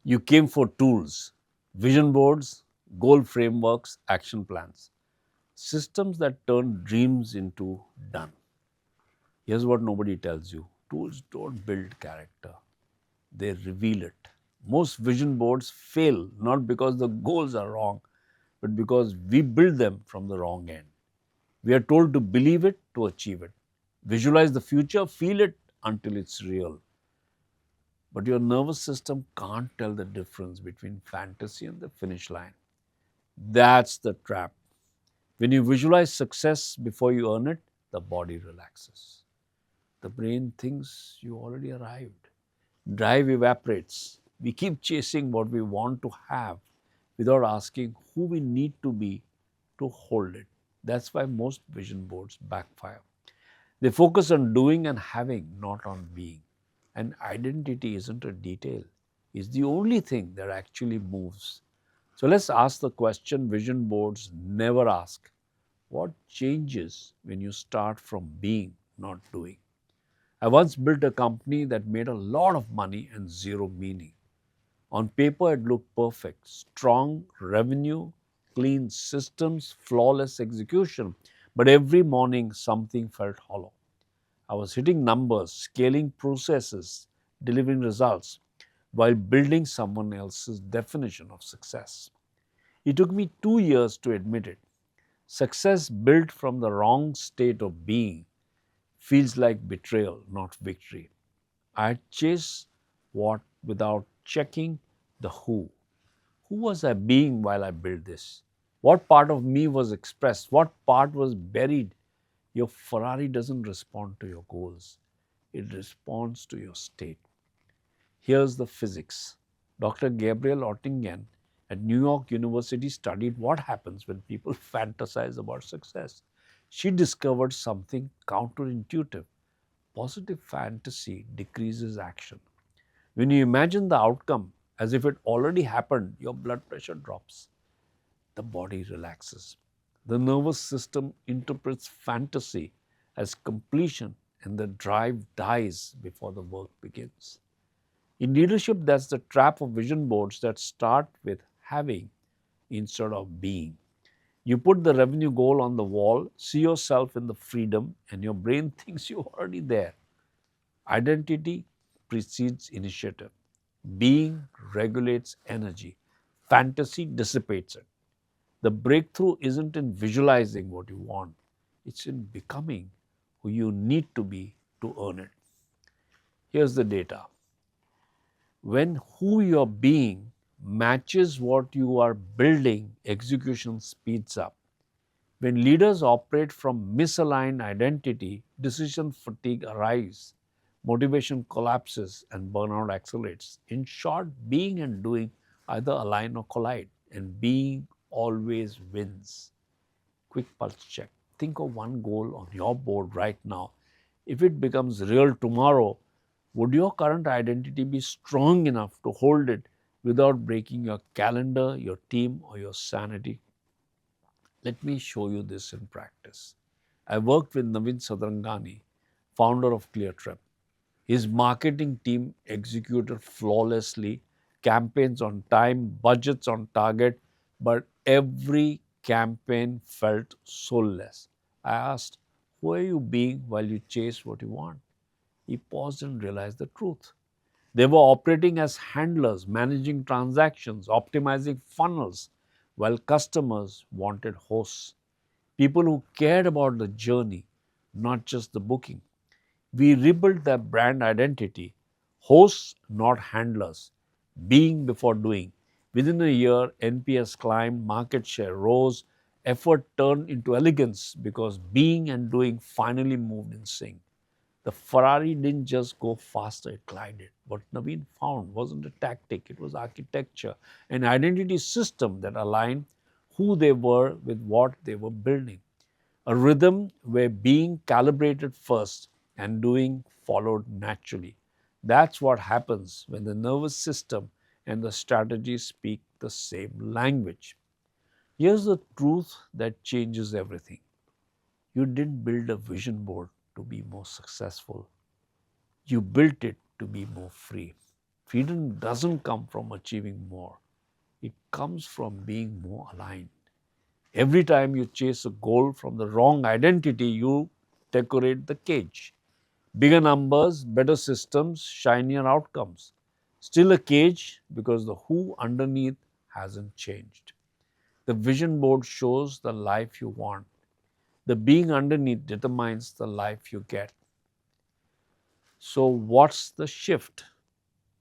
You came for tools, vision boards, goal frameworks, action plans, systems that turn dreams into done. Here's what nobody tells you: tools don't build character, they reveal it. Most vision boards fail not because the goals are wrong, but because we build them from the wrong end. We are told to believe it to achieve it. Visualize the future, feel it until it's real. But your nervous system can't tell the difference between fantasy and the finish line. That's the trap. When you visualize success before you earn it, the body relaxes. The brain thinks you already arrived. Drive evaporates. We keep chasing what we want to have without asking who we need to be to hold it. That's why most vision boards backfire. They focus on doing and having, not on being. And identity isn't a detail, it's the only thing that actually moves. So let's ask the question vision boards never ask: what changes when you start from being, not doing? I once built a company that made a lot of money and zero meaning. On paper, it looked perfect: strong revenue, clean systems, flawless execution. But every morning, something felt hollow. I was hitting numbers, scaling processes, delivering results, while building someone else's definition of success. It took me 2 years to admit it. Success built from the wrong state of being feels like betrayal, not victory. I chased what without checking the who. Who was I being while I built this? What part of me was expressed? What part was buried? Your Ferrari doesn't respond to your goals, it responds to your state. Here's the physics. Dr. Gabrielle Oettingen at New York University studied what happens when people fantasize about success. She discovered something counterintuitive. Positive fantasy decreases action. When you imagine the outcome as if it already happened, your blood pressure drops, the body relaxes. The nervous system interprets fantasy as completion, and the drive dies before the work begins. In leadership, that's the trap of vision boards that start with having instead of being. You put the revenue goal on the wall, see yourself in the freedom, and your brain thinks you're already there. Identity precedes initiative. Being regulates energy. Fantasy dissipates it. The breakthrough isn't in visualizing what you want, it's in becoming who you need to be to earn it. Here's the data. When who you're being matches what you are building, execution speeds up. When leaders operate from misaligned identity, decision fatigue arrives, motivation collapses, and burnout accelerates. In short, being and doing either align or collide, and being always wins. Quick pulse check. Think of one goal on your board right now. If it becomes real tomorrow, would your current identity be strong enough to hold it without breaking your calendar, your team, or your sanity? Let me show you this in practice. I worked with Navin Sadrangani, founder of ClearTrip. His marketing team executed flawlessly, campaigns on time, budgets on target, but every campaign felt soulless. I asked, who are you being while you chase what you want? He paused and realized the truth. They were operating as handlers, managing transactions, optimizing funnels, while customers wanted hosts, people who cared about the journey, not just the booking. We rebuilt their brand identity: hosts, not handlers, being before doing. Within a year, NPS climbed, market share rose, effort turned into elegance because being and doing finally moved in sync. The Ferrari didn't just go faster, it glided. What Naveen found wasn't a tactic, it was architecture, an identity system that aligned who they were with what they were building. A rhythm where being calibrated first and doing followed naturally. That's what happens when the nervous system and the strategy speak the same language. Here's the truth that changes everything. You didn't build a vision board to be more successful. You built it to be more free. Freedom doesn't come from achieving more, it comes from being more aligned. Every time you chase a goal from the wrong identity, you decorate the cage. Bigger numbers, better systems, shinier outcomes. Still a cage because the who underneath hasn't changed. The vision board shows the life you want. The being underneath determines the life you get. So, what's the shift?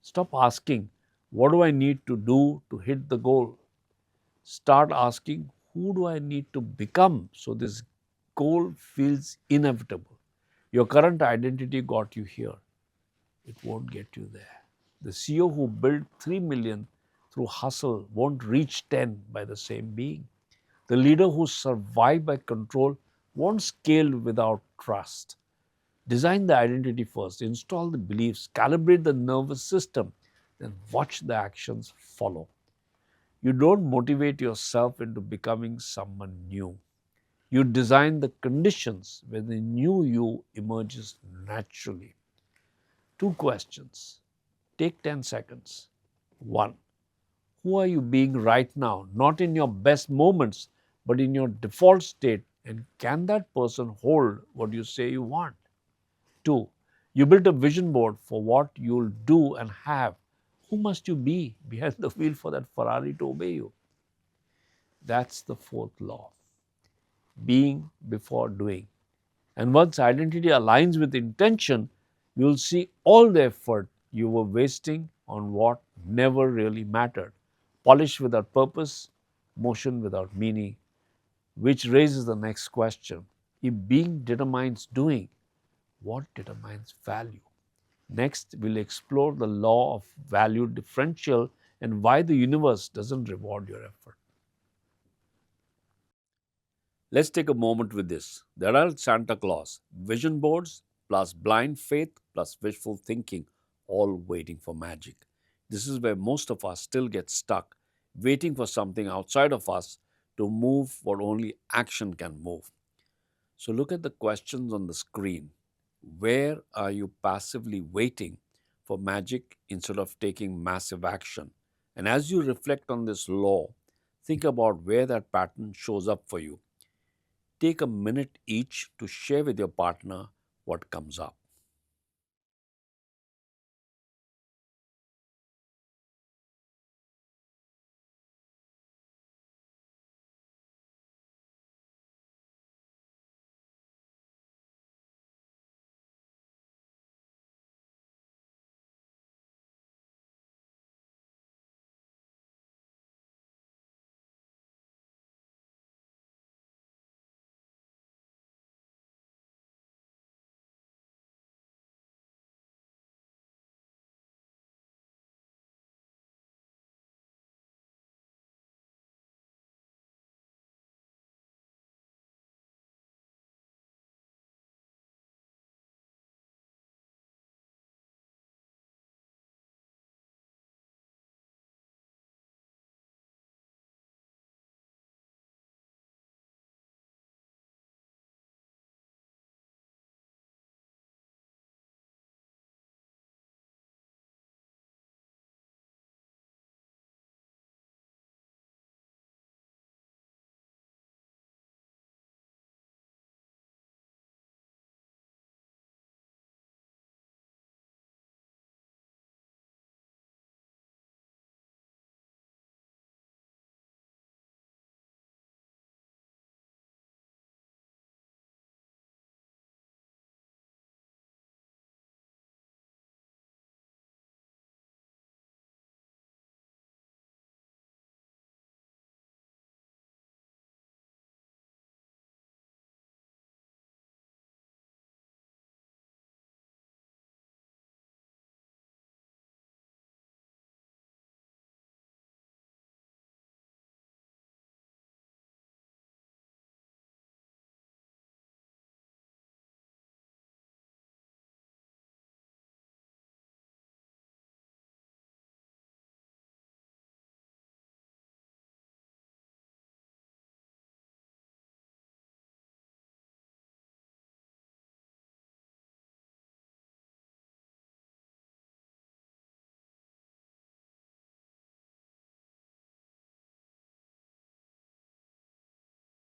Stop asking, what do I need to do to hit the goal? Start asking, who do I need to become so this goal feels inevitable? Your current identity got you here, it won't get you there. The CEO who built 3 million through hustle won't reach 10 by the same being. The leader who survived by control won't scale without trust. Design the identity first, install the beliefs, calibrate the nervous system, then watch the actions follow. You don't motivate yourself into becoming someone new. You design the conditions where the new you emerges naturally. Two questions. Take 10 seconds. One, who are you being right now? Not in your best moments, but in your default state. And can that person hold what you say you want? Two, you built a vision board for what you'll do and have. Who must you be behind the wheel for that Ferrari to obey you? That's the fourth law, being before doing. And once identity aligns with intention, you'll see all the effort you were wasting on what never really mattered. Polish without purpose, motion without meaning, which raises the next question. If being determines doing, what determines value? Next, we'll explore the law of value differential and why the universe doesn't reward your effort. Let's take a moment with this. The adult Santa Claus, vision boards plus blind faith plus wishful thinking, all waiting for magic. This is where most of us still get stuck, waiting for something outside of us to move what only action can move. So look at the questions on the screen. Where are you passively waiting for magic instead of taking massive action? And as you reflect on this law, think about where that pattern shows up for you. Take a minute each to share with your partner what comes up.